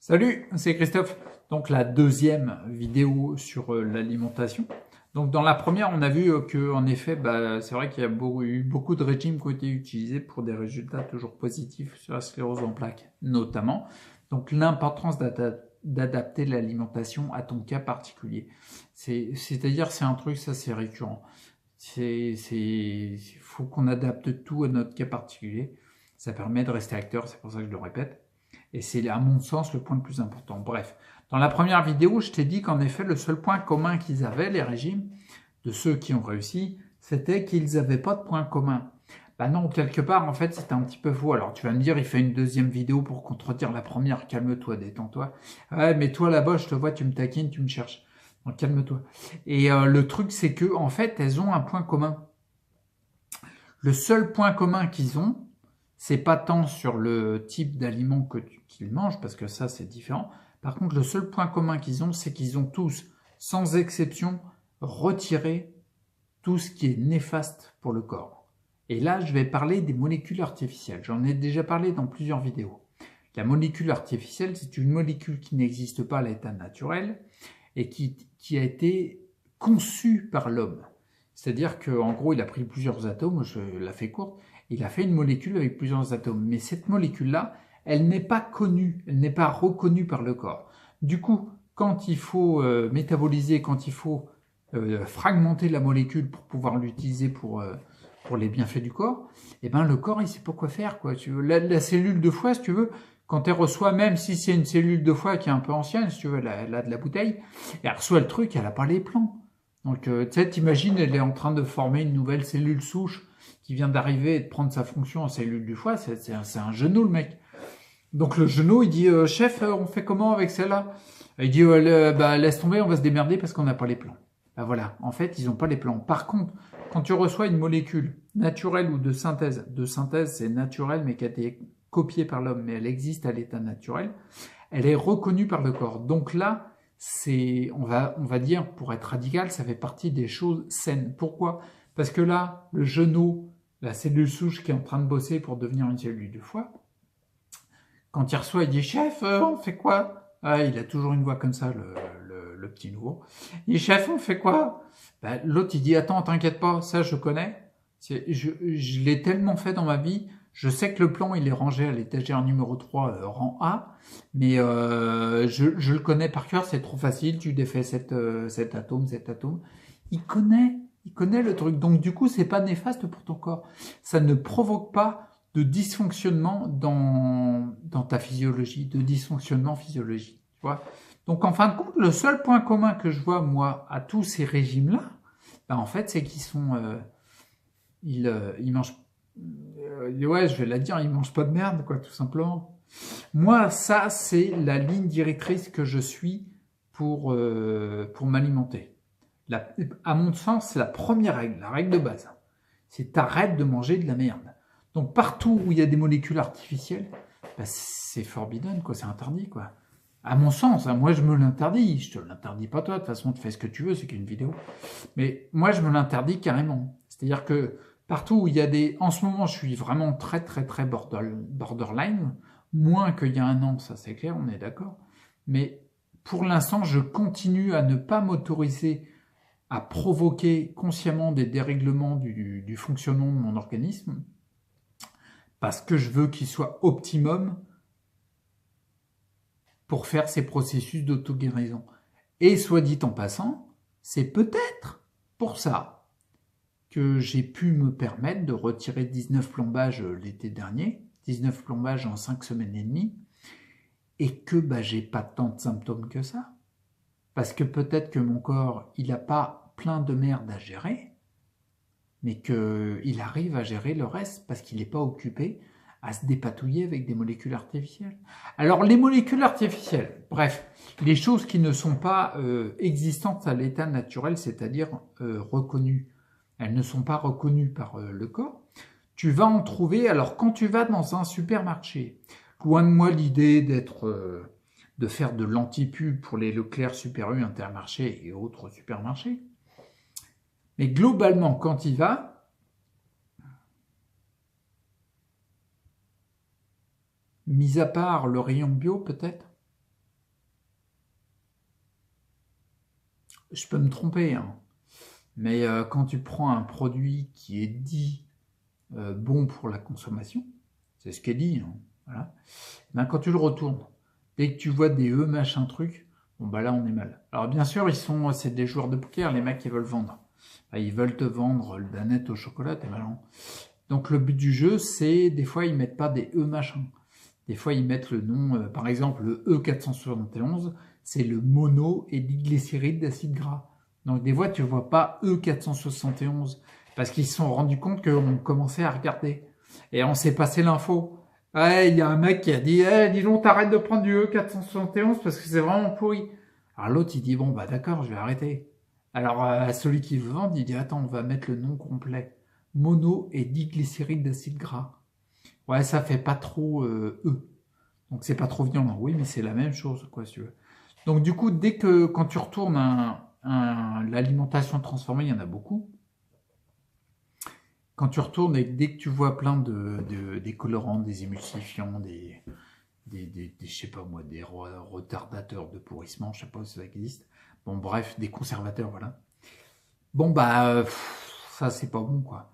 Salut, c'est Christophe. Donc la deuxième vidéo sur l'alimentation. Donc dans la première, on a vu que en effet, c'est vrai qu'il y a eu beaucoup de régimes qui ont été utilisés pour des résultats toujours positifs sur la sclérose en plaques, notamment. Donc l'importance d'adapter l'alimentation à ton cas particulier. C'est-à-dire, c'est un truc, ça c'est récurrent. Faut qu'on adapte tout à notre cas particulier. Ça permet de rester acteur, c'est pour ça que je le répète. Et c'est à mon sens le point le plus important. Bref, dans la première vidéo, je t'ai dit qu'en effet, le seul point commun qu'ils avaient, les régimes, de ceux qui ont réussi, c'était qu'ils n'avaient pas de point commun. Bah non, quelque part, en fait, c'était un petit peu faux. Alors tu vas me dire, il fait une deuxième vidéo pour contredire la première. Calme-toi, détends-toi. Ouais, mais toi là-bas, je te vois, tu me taquines, tu me cherches. Donc calme-toi. Et le truc, c'est que en fait, elles ont un point commun. Le seul point commun qu'ils ont, c'est pas tant sur le type d'aliment qu'ils mangent, parce que ça c'est différent. Par contre, le seul point commun qu'ils ont, c'est qu'ils ont tous, sans exception, retiré tout ce qui est néfaste pour le corps. Et là, je vais parler des molécules artificielles. J'en ai déjà parlé dans plusieurs vidéos. La molécule artificielle, c'est une molécule qui n'existe pas à l'état naturel et qui a été conçue par l'homme. C'est-à-dire qu'en gros, il a pris plusieurs atomes, je la fais courte, il a fait une molécule avec plusieurs atomes. Mais cette molécule-là, elle n'est pas connue, elle n'est pas reconnue par le corps. Du coup, quand il faut métaboliser, quand il faut fragmenter la molécule pour pouvoir l'utiliser pour les bienfaits du corps, eh ben le corps, il sait pas quoi faire, quoi. La cellule de foie, si tu veux, quand elle reçoit, même si c'est une cellule de foie qui est un peu ancienne, si tu veux, elle a de la bouteille, elle reçoit le truc, elle n'a pas les plans. Donc, tu sais, t'imagines, elle est en train de former une nouvelle cellule souche qui vient d'arriver et de prendre sa fonction en cellule du foie, c'est un genou, le mec. Donc, le genou, il dit, chef, on fait comment avec celle-là? Il dit, laisse tomber, on va se démerder parce qu'on n'a pas les plans. Ben voilà, en fait, ils n'ont pas les plans. Par contre, quand tu reçois une molécule naturelle ou de synthèse c'est naturel, mais qui a été copiée par l'homme, mais elle existe à l'état naturel, elle est reconnue par le corps. Donc là, on va dire, pour être radical, ça fait partie des choses saines. Pourquoi? Parce que là, le genou, la cellule souche qui est en train de bosser pour devenir une cellule du foie, quand il reçoit, il dit, chef, on fait quoi? Ah, il a toujours une voix comme ça, le petit nouveau. Il dit, chef, on fait quoi? Ben, l'autre, il dit, attends, t'inquiète pas, ça je connais. Je l'ai tellement fait dans ma vie, je sais que le plan, il est rangé à l'étagère numéro 3, rang A, mais je le connais par cœur, c'est trop facile, tu défais cet atome. Il connaît le truc. Donc du coup, c'est pas néfaste pour ton corps. Ça ne provoque pas de dysfonctionnement dans ta physiologie, de dysfonctionnement physiologique. Tu vois. Donc en fin de compte, le seul point commun que je vois, moi, à tous ces régimes-là, en fait, c'est qu'ils sont... ils mangent... ouais, je vais la dire, ils mangent pas de merde, quoi, tout simplement. Moi, ça, c'est la ligne directrice que je suis pour m'alimenter. À mon sens, c'est la première règle, la règle de base. C'est t'arrêtes de manger de la merde. Donc partout où il y a des molécules artificielles, c'est forbidden, quoi, c'est interdit, quoi. À mon sens, hein, moi je me l'interdis, je te l'interdis pas toi, de toute façon tu fais ce que tu veux, c'est qu'une vidéo. Mais moi je me l'interdis carrément. C'est-à-dire que partout où il y a des... En ce moment je suis vraiment très borderline, moins qu'il y a un an, ça c'est clair, on est d'accord. Mais pour l'instant je continue à ne pas m'autoriser à provoquer consciemment des dérèglements du fonctionnement de mon organisme, parce que je veux qu'il soit optimum pour faire ces processus d'auto-guérison. Et soit dit en passant, c'est peut-être pour ça que j'ai pu me permettre de retirer 19 plombages l'été dernier, 19 plombages en 5 semaines et demie, et que j'ai pas tant de symptômes que ça. Parce que peut-être que mon corps, il n'a pas plein de merde à gérer, mais qu'il arrive à gérer le reste parce qu'il n'est pas occupé à se dépatouiller avec des molécules artificielles. Alors les molécules artificielles, bref, les choses qui ne sont pas existantes à l'état naturel, c'est-à-dire reconnues, elles ne sont pas reconnues par le corps, tu vas en trouver, alors quand tu vas dans un supermarché, loin de moi l'idée de faire de l'anti-pub pour les Leclerc, Super U, Intermarché et autres supermarchés, mais globalement, quand il va, mis à part le rayon bio peut-être, je peux me tromper, hein, mais quand tu prends un produit qui est dit bon pour la consommation, c'est ce qui est dit, hein, voilà. Ben, quand tu le retournes, dès que tu vois des E machin truc, bon bah là on est mal. Alors bien sûr c'est des joueurs de poker, les mecs qui veulent vendre. Ben, ils veulent te vendre le danette au chocolat, t'es marrant. Donc le but du jeu, c'est des fois ils mettent pas des E machin. Des fois ils mettent le nom, par exemple le E471, c'est le mono et diglycéride d'acide gras. Donc des fois tu vois pas E471 parce qu'ils se sont rendus compte qu'on commençait à regarder. Et on s'est passé l'info. Ouais, il y a un mec qui a dit, dis donc, t'arrêtes de prendre du E471 parce que c'est vraiment pourri. Alors l'autre, il dit, bon, bah d'accord, je vais arrêter. Alors celui qui veut vendre, il dit, attends, on va mettre le nom complet. Mono et diglycéride d'acide gras. Ouais, ça fait pas trop E. Donc c'est pas trop violent. Oui, mais c'est la même chose, quoi, si tu veux. Donc du coup, quand tu retournes l'alimentation transformée, il y en a beaucoup. Quand tu retournes et dès que tu vois plein des colorants, des émulsifiants, je sais pas moi, des retardateurs de pourrissement, je sais pas si ça existe. Bon, bref, des conservateurs, voilà. Bon, bah, ça, c'est pas bon, quoi.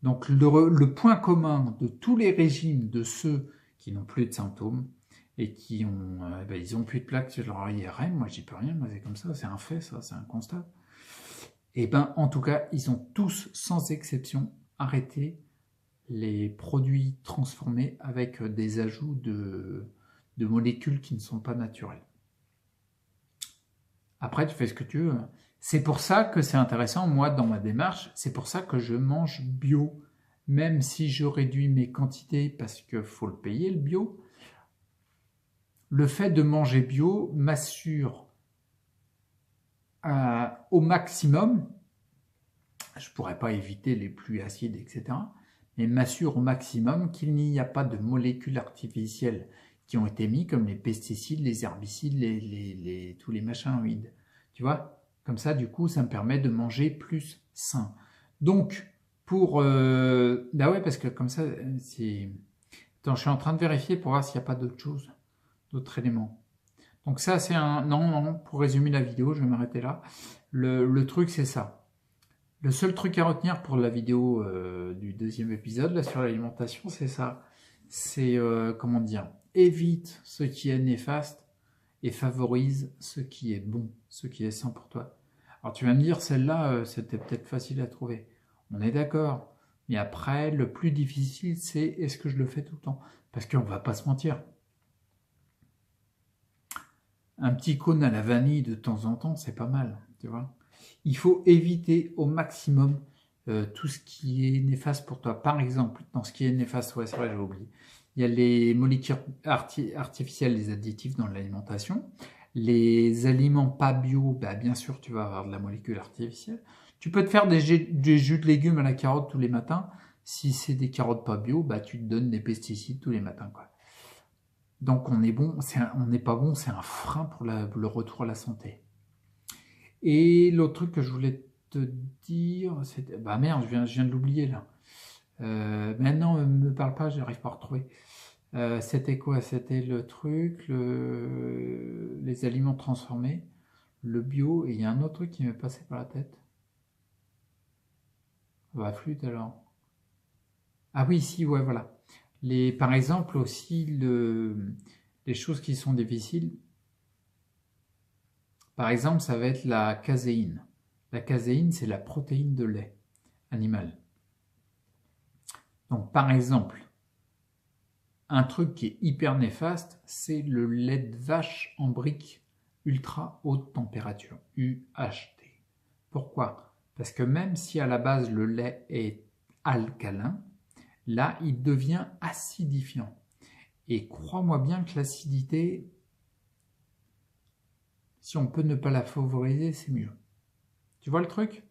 Donc, le point commun de tous les régimes de ceux qui n'ont plus de symptômes et qui ont, ils ont plus de plaques sur leur IRM, moi, j'y peux rien, moi, c'est comme ça, c'est un fait, ça, c'est un constat. Et ben, en tout cas, ils ont tous, sans exception, arrêté les produits transformés avec des ajouts de molécules qui ne sont pas naturelles. Après, tu fais ce que tu veux. C'est pour ça que c'est intéressant, moi, dans ma démarche, c'est pour ça que je mange bio. Même si je réduis mes quantités parce qu'il faut le payer, le bio, le fait de manger bio m'assure au maximum, je ne pourrais pas éviter les pluies acides, etc., mais m'assure au maximum qu'il n'y a pas de molécules artificielles qui ont été mises, comme les pesticides, les herbicides, tous les machinoïdes. Tu vois? Comme ça, du coup, ça me permet de manger plus sain. Donc, bah ouais, parce que comme ça, c'est... Attends, je suis en train de vérifier pour voir s'il n'y a pas d'autre chose, d'autres éléments. Donc ça, c'est un... Non, pour résumer la vidéo, je vais m'arrêter là. Le truc, c'est ça. Le seul truc à retenir pour la vidéo du deuxième épisode, là, sur l'alimentation, c'est ça. C'est, comment dire, évite ce qui est néfaste et favorise ce qui est bon, ce qui est sain pour toi. Alors tu vas me dire, celle-là, c'était peut-être facile à trouver. On est d'accord. Mais après, le plus difficile, c'est est-ce que je le fais tout le temps? Parce qu'on va pas se mentir. Un petit cône à la vanille de temps en temps, c'est pas mal, tu vois. Il faut éviter au maximum tout ce qui est néfaste pour toi. Par exemple, dans ce qui est néfaste, ouais, c'est vrai, j'ai oublié. Il y a les molécules artificielles, les additifs dans l'alimentation. Les aliments pas bio, bah, bien sûr, tu vas avoir de la molécule artificielle. Tu peux te faire des jus de légumes à la carotte tous les matins. Si c'est des carottes pas bio, bah, tu te donnes des pesticides tous les matins, quoi. Donc on est bon, on n'est pas bon, c'est un frein pour le retour à la santé. Et l'autre truc que je voulais te dire, c'était... Bah merde, je viens de l'oublier là. Maintenant, ne me parle pas, j'arrive pas à retrouver. C'était quoi? C'était le truc, les aliments transformés, le bio, et il y a un autre truc qui m'est passé par la tête. Bah flûte alors. Ah oui, si, ouais, voilà. Par exemple aussi, les choses qui sont difficiles, par exemple, ça va être la caséine. La caséine, c'est la protéine de lait animal. Donc, par exemple, un truc qui est hyper néfaste, c'est le lait de vache en brique ultra haute température, UHT. Pourquoi? Parce que même si à la base le lait est alcalin, là, il devient acidifiant. Et crois-moi bien que l'acidité, si on peut ne pas la favoriser, c'est mieux. Tu vois le truc?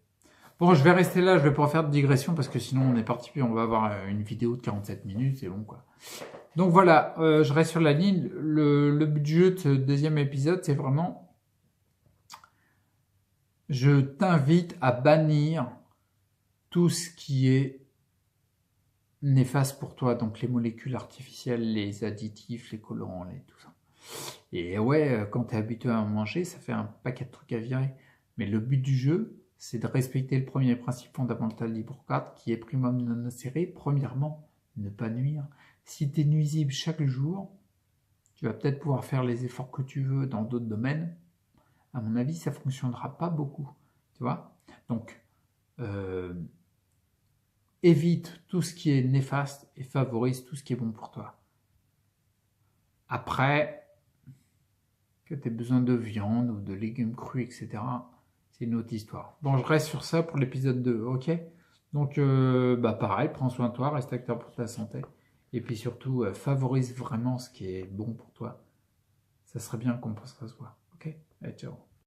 Bon, je vais rester là, je vais pas faire de digression parce que sinon on est parti puis on va avoir une vidéo de 47 minutes, c'est bon quoi. Donc voilà, je reste sur la ligne. Le but du jeu de ce deuxième épisode, c'est vraiment... Je t'invite à bannir tout ce qui est néfaste pour toi, donc les molécules artificielles, les additifs, les colorants, tout ça. Et ouais, quand tu es habitué à en manger, ça fait un paquet de trucs à virer. Mais le but du jeu, c'est de respecter le premier principe fondamental d'Hippocrate, qui est primum non nocere. Premièrement, ne pas nuire. Si tu es nuisible chaque jour, tu vas peut-être pouvoir faire les efforts que tu veux dans d'autres domaines. À mon avis, ça ne fonctionnera pas beaucoup. Tu vois? Donc, évite tout ce qui est néfaste et favorise tout ce qui est bon pour toi. Après, que tu aies besoin de viande ou de légumes crus, etc., c'est une autre histoire. Bon, je reste sur ça pour l'épisode 2, ok? Donc, pareil, prends soin de toi, reste acteur pour ta santé. Et puis surtout, favorise vraiment ce qui est bon pour toi. Ça serait bien qu'on pense à soi. Ok? Allez, ciao.